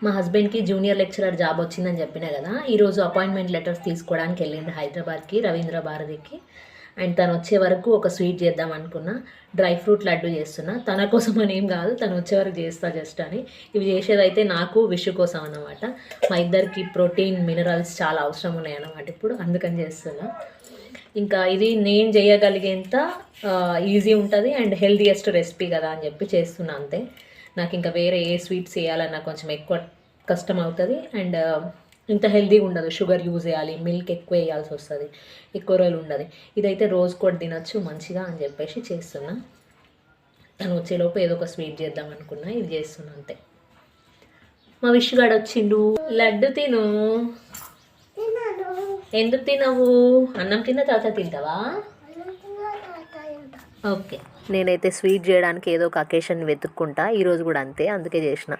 మా హస్బెండ్కి junior lecturer job వచ్చిందని చెప్పినా కదా, ఈరోజు అపాయింట్మెంట్ లెటర్స్ తీసుకోవడానికి వెళ్ళిండు హైదరాబాద్కి, రవీంద్ర భారతికి. అండ్ తను వచ్చే వరకు ఒక స్వీట్ చేద్దాం అనుకున్నా, డ్రై ఫ్రూట్ లడ్డు చేస్తున్నా. తన కోసం అని ఏం కాదు, తను వచ్చే వరకు చేస్తా జస్ట్ అని. ఇవి చేసేదైతే నాకు విషు కోసం అన్నమాట. మా ఇద్దరికి ప్రోటీన్ మినరల్స్ చాలా అవసరం ఉన్నాయి అన్నమాట ఇప్పుడు, అందుకని చేస్తున్నా. ఇంకా ఇది నేను చేయగలిగేంత ఈజీ ఉంటుంది అండ్ హెల్దియెస్ట్ రెసిపీ కదా అని చెప్పి చేస్తున్నా అంతే. నాకు ఇంకా వేరే ఏ స్వీట్స్ చేయాలన్నా కొంచెం ఎక్కువ కష్టం అవుతుంది అండ్ ఇంత హెల్దీగా ఉండదు. షుగర్ యూజ్ చేయాలి, మిల్క్ ఎక్కువ వేయాల్సి వస్తుంది, ఎక్కువ రోజులు ఉండదు. ఇదైతే రోజు కూడా తినొచ్చు మంచిగా అని చెప్పేసి చేస్తున్నా. తను వచ్చేలోపు ఏదో ఒక స్వీట్ చేద్దాం అనుకున్నా, ఇది చేస్తున్నా అంతే. మా విష్గాడు వచ్చిండు. లడ్డు తిను. ఎందుకు తినవు? అన్నం తిన్న తర్వాత తింటావా? ఓకే. నేనైతే స్వీట్ చేయడానికి ఏదో ఒక అకేషన్ వెతుక్కుంటా, ఈరోజు కూడా అంతే, అందుకే చేసిన.